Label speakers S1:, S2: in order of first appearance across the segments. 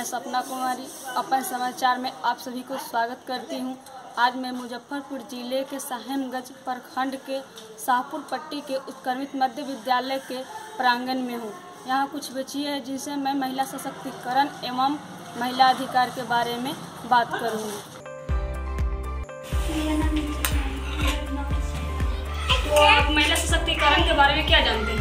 S1: मैं सपना कुमारी अपन समाचार में आप सभी को स्वागत करती हूं। आज मैं मुजफ्फरपुर जिले के साहेबगंज प्रखंड के शाहपुर पट्टी के उत्क्रमित मध्य विद्यालय के प्रांगण में हूं। यहां कुछ बच्चियां हैं जिनसे मैं महिला सशक्तिकरण एवं महिला अधिकार के बारे में बात करूंगी। तो आप महिला सशक्तिकरण के बारे में क्या जानते हैं?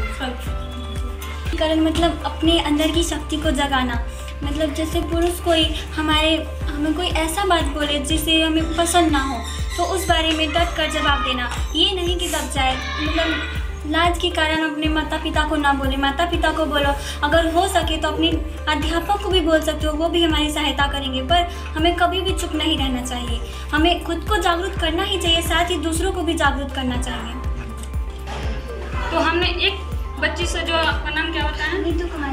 S2: मतलब अपने अंदर की शक्ति को जगाना, मतलब जैसे पुरुष कोई हमें कोई ऐसा बात बोले जिससे हमें पसंद ना हो तो उस बारे में डट कर जवाब देना, ये नहीं कि दब जाए। मतलब लाज के कारण अपने माता पिता को ना बोले, माता पिता को बोलो। अगर हो सके तो अपने अध्यापक को भी बोल सकते हो, वो भी हमारी सहायता करेंगे। पर हमें कभी भी चुप नहीं रहना चाहिए, हमें खुद को जागरूक करना ही चाहिए, साथ ही दूसरों को भी जागरूक करना चाहिए।
S1: तो हमने एक बच्ची से, जो आपका नाम क्या होता है?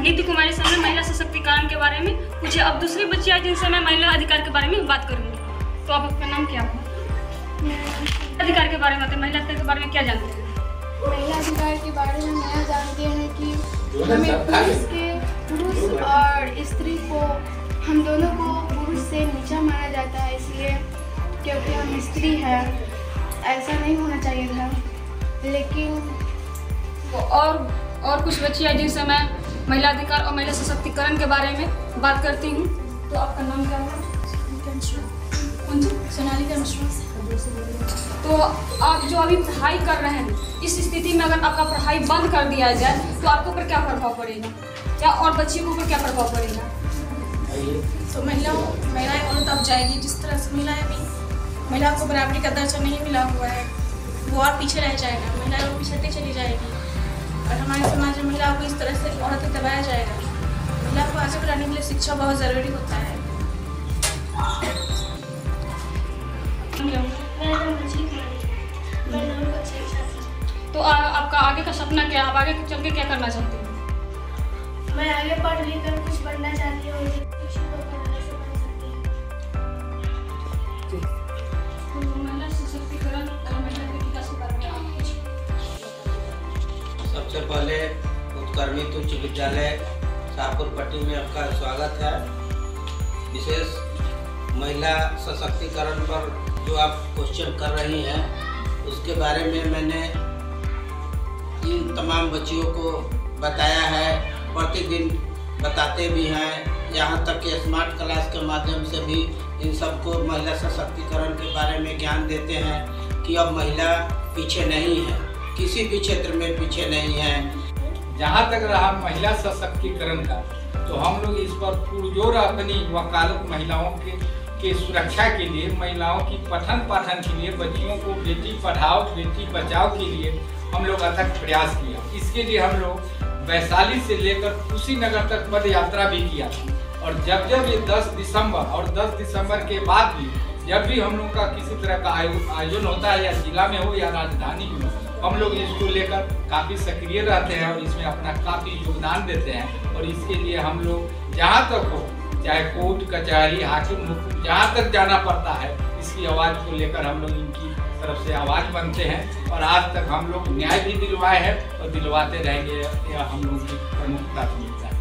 S1: नीतू कुमारी से हमने महिला सशक्तिकरण के बारे में पूछे। अब दूसरी बच्ची है जिनसे मैं महिला अधिकार के बारे में बात करूंगी। तो आपका नाम क्या है? अधिकार के बारे में, महिला अधिकार के बारे में क्या जानते हैं?
S3: महिला अधिकार के बारे में यह जानते हैं कि हमें पुरुष और स्त्री को, हम दोनों को पुरुष से नीचा माना जाता है, इसलिए क्योंकि हम स्त्री हैं। ऐसा नहीं होना चाहिए था। लेकिन
S1: और कुछ बच्चियाँ जिनसे मैं महिला अधिकार और महिला सशक्तिकरण के बारे में बात करती हूँ। तो आपका नाम क्या है?
S3: सोनालिका मिश्रा।
S1: तो आप जो अभी पढ़ाई कर रहे हैं, इस स्थिति में अगर आपका पढ़ाई बंद कर दिया जाए तो आपके ऊपर क्या प्रभाव पड़ेगा, या और बच्चियों के ऊपर क्या प्रभाव पड़ेगा?
S3: तो महिलाएं और दब जाएगी। जिस तरह से महिला को बराबरी का दर्जा नहीं मिला हुआ है, वो और पीछे रह जाएगा, महिलाएं और पिछड़ती चली जाएगी। और हमारे समाज में महिला को इस तरह से औरतें दबाया जाएगा। महिला को आगे बढ़ाने के लिए शिक्षा बहुत ज़रूरी होता है।
S1: तो आपका आगे का सपना क्या है? आप आगे चल के क्या करना चाहते हैं?
S3: मैं आगे पढ़ लिख कर कुछ बनना चाहती हूँ।
S1: महिला सशक्तिकरण और महिला के विकास के बारे में आप कुछ?
S4: सबसे पहले उत्क्रमित उच्च विद्यालय शाहपुर पट्टी में आपका स्वागत है। विशेष महिला सशक्तिकरण पर जो आप क्वेश्चन कर रही हैं, उसके बारे में मैंने इन तमाम बच्चियों को बताया है, प्रतिदिन बताते भी हैं। यहाँ तक कि स्मार्ट क्लास के माध्यम से भी इन सबको महिला सशक्तिकरण के बारे में ज्ञान देते हैं कि अब महिला पीछे नहीं है, किसी भी क्षेत्र में पीछे नहीं है।
S5: जहाँ तक रहा महिला सशक्तिकरण का, तो हम लोग इस पर पुरजोर अपनी वकालत महिलाओं के सुरक्षा के लिए, महिलाओं की पठन पाठन के लिए, बच्चियों को बेटी पढ़ाओ बेटी बचाओ के लिए हम लोग अथक प्रयास किया। इसके लिए हम लोग वैशाली से लेकर कुशीनगर तक पद यात्रा भी किया। और जब ये 10 दिसंबर और 10 दिसंबर के बाद भी जब भी हम लोग का किसी तरह का आयोजन होता है, या जिला में हो या राजधानी में हो, हम लोग इसको लेकर काफ़ी सक्रिय रहते हैं और इसमें अपना काफ़ी योगदान देते हैं। और इसके लिए हम लोग जहाँ तक हो, चाहे कोर्ट कचहरी हाकिम हुकुम, जहाँ तक जाना पड़ता है, इसकी आवाज़ को लेकर हम लोग इनकी तरफ से आवाज़ बनते हैं। और आज तक हम लोग न्याय भी दिलवाए हैं और दिलवाते रहेंगे, यह हम लोग की प्रमुख प्राथमिकता है।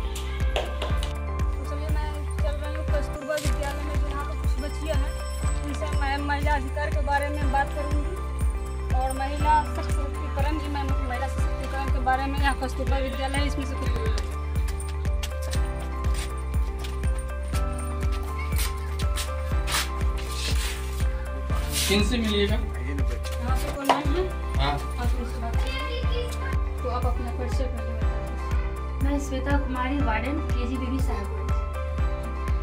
S1: चलिए, मैं चल रही हूँ कस्तूरबा विद्यालय में, जहाँ पर कुछ बच्चियाँ हैं जिनसे मैं महिला अधिकार के बारे में बात करूँगी और महिला सशक्तिकरण जी, मैं महिला सशक्तिकरण के बारे में, यहाँ कस्तूरबा विद्यालय है, इसमें से कुछ
S5: किनसे मिलिएगा?
S1: यहाँ पे कोई नाम है?
S5: हाँ।
S1: आप उनसे बात करिए। तो आप अपना परिचय पहले बताइए।
S6: मैं श्वेता कुमारी, वार्डन KGBB साहेबगंज।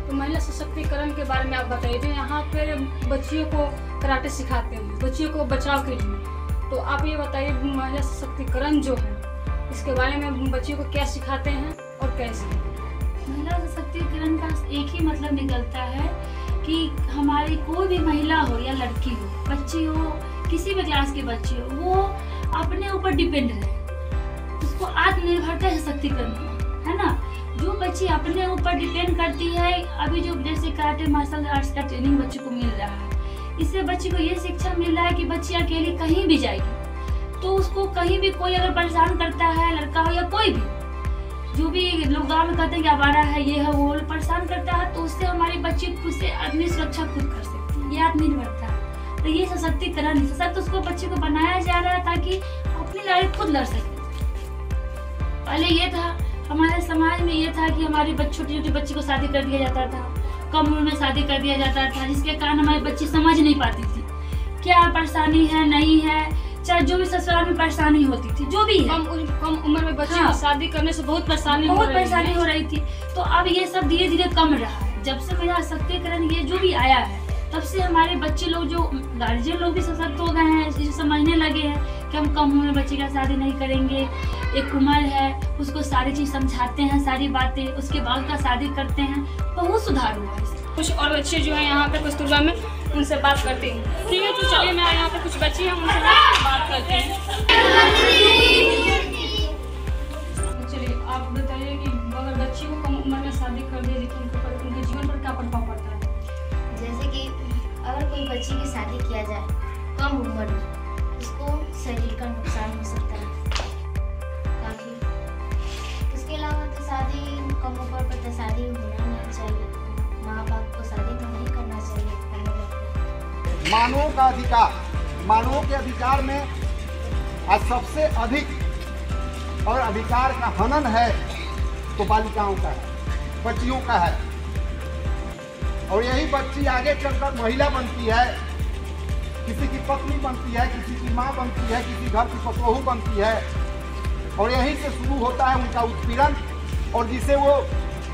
S1: तो महिला सशक्तिकरण के बारे में आप बताइए। तो यहाँ पे बच्चियों को कराटे सिखाते हैं, बच्चियों को बचाव के लिए। तो आप ये बताइए, महिला सशक्तिकरण जो है, इसके बारे में बच्चियों को क्या सिखाते हैं और कैसे?
S6: महिला सशक्तिकरण का एक ही मतलब निकलता है कि हमारी कोई भी महिला हो या लड़की हो, बच्ची हो, किसी भी क्लास की बच्ची हो, वो अपने ऊपर डिपेंड रहे, उसको आत्मनिर्भरता सशक्तिकरण है ना। जो बच्ची अपने ऊपर डिपेंड करती है, अभी जो जैसे कराटे मार्शल आर्ट्स का ट्रेनिंग बच्ची को मिल रहा है, इससे बच्ची को ये शिक्षा मिल रहा है कि बच्ची अकेली कहीं भी जाएगी तो उसको कहीं भी कोई अगर परेशान करता है, लड़का हो या कोई भी, जो भी लोग गाँव में कहते हैं कि आवारा है, ये है, वो परेशान करता है, तो उससे हमारी बच्ची खुद से अपनी सुरक्षा खुद कर सकती है, ये आत्मनिर्भरता है। तो ये सशक्तिकरण, सशक्त उसको बच्चे को बनाया जा रहा है ताकि अपनी लड़ाई खुद लड़ सके। पहले ये था, हमारे समाज में ये था कि हमारी छोटी छोटी बच्ची को शादी कर दिया जाता था, कम उम्र में शादी कर दिया जाता था, जिसके कारण हमारी बच्ची समझ नहीं पाती थी क्या परेशानी है, नहीं है, चाहे जो भी ससुराल में परेशानी होती थी, जो भी है।
S1: कम उम्र में बच्ची को शादी करने से बहुत परेशानी हो रही थी।
S6: तो अब ये सब धीरे धीरे कम रहा है। जब से महिला सशक्तिकरण ये जो भी आया है, तब से हमारे बच्चे लोग, जो गार्जियन लोग भी सशक्त हो गए हैं, इसे समझने लगे हैं कि हम कम उम्र में बच्चे का शादी नहीं करेंगे। एक उम्र है, उसको सारी चीज़ समझाते हैं, सारी बातें, उसके बाद का शादी करते हैं। बहुत सुधार हुआ है।
S1: कुछ और बच्चे जो हैं यहाँ पे कस्तूरबा में, उनसे बात करते हैं। ठीक है, तो चलिए मैं यहाँ पे कुछ बच्चे हैं, उनसे बात करते हैं। चलिए आप बताइए कि अगर बच्ची को कम उम्र में शादी कर दी तो उनके जीवन पर क्या प्रभाव पड़ता है?
S7: जैसे कि अगर कोई बच्ची की शादी किया जाए कम उम्र में, उसको शरीर का नुकसान हो सकता है काफ़ी। इसके अलावा तो शादी कम उम्र पर तो शादी होना नहीं चाहिए, माँ बाप को शादी तो नहीं करना चाहिए कम उम्र पर।
S8: मानवों का अधिकार, मानवों के अधिकार में आज सबसे अधिक और अधिकार का हनन है तो बालिकाओं का है, बच्चियों का है। और यही बच्ची आगे चलकर महिला बनती है, किसी की पत्नी बनती है, किसी की माँ बनती है, किसी घर की पतोहू बनती है। और यहीं से शुरू होता है उनका उत्पीड़न, और जिसे वो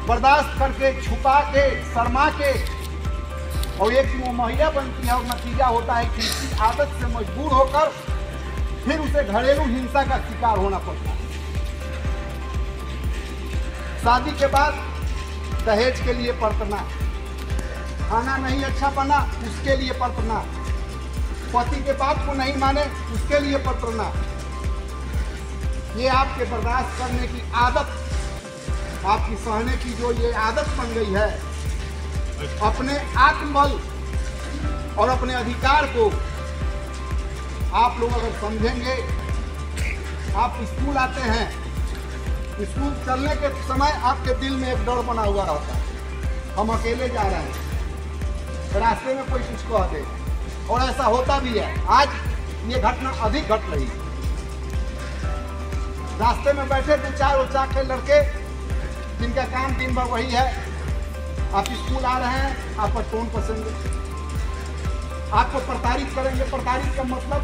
S8: बर्दाश्त करके, छुपा के, शर्मा के, और एक वो महिला बनती है। और नतीजा होता है कि इसकी आदत से मजबूर होकर फिर उसे घरेलू हिंसा का शिकार होना पड़ता है। शादी के बाद दहेज के लिए परतना, खाना नहीं अच्छा बना उसके लिए परतना, पति के बात को नहीं माने उसके लिए परतना। ये आपके बर्दाश्त करने की आदत, आपकी सहने की जो ये आदत बन गई है, अपने आत्मबल और अपने अधिकार को आप लोग अगर समझेंगे। आप स्कूल आते हैं, स्कूल चलने के समय आपके दिल में एक डर बना हुआ रहता है, हम अकेले जा रहे हैं, रास्ते में कोई कुछ कह दे, और ऐसा होता भी है। आज ये घटना अधिक घट रही है। रास्ते में बैठे थे चार के लड़के, जिनका काम दिन भर वही है, आप स्कूल आ रहे हैं, आप पर टोन पसेंगे, आपको प्रताड़ित करेंगे। प्रताड़ित का मतलब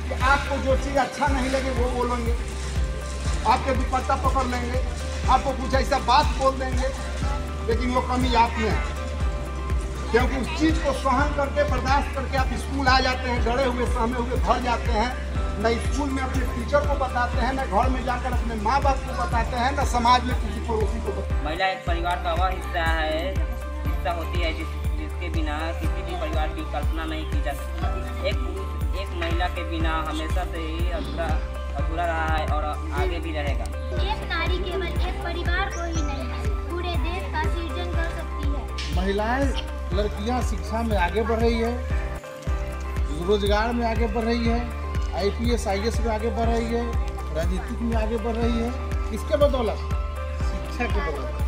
S8: कि आपको जो चीज़ अच्छा नहीं लगे वो बोलेंगे, आपके दुपट्टा पकड़ लेंगे, आपको कुछ ऐसा बात बोल देंगे, लेकिन वो कमी आप में है, क्योंकि उस चीज़ को सहन करके, बर्दाश्त करके आप स्कूल आ जाते हैं, डरे हुए सहमे हुए घर जाते हैं। न स्कूल में अपने टीचर को बताते हैं, न घर में जाकर अपने माँ बाप को बताते हैं, न समाज में किसी पड़ोसी को बताते हैं।
S9: महिला एक परिवार का वह हिस्सा होती है जिसके बिना किसी भी परिवार की कल्पना नहीं की जा सकती। एक महिला के बिना हमेशा से ही अधूरा रहा है और आगे भी रहेगा।
S7: एक नारी केवल एक परिवार को ही नहीं, पूरे देश का सृजन कर सकती है।
S8: महिलाएं, लड़कियां शिक्षा में आगे बढ़ रही है, रोजगार में आगे बढ़ रही है, IPS IAS में आगे बढ़ रही है, राजनीतिक में आगे बढ़ रही है। किसके बदौलत? शिक्षा के बदौलत।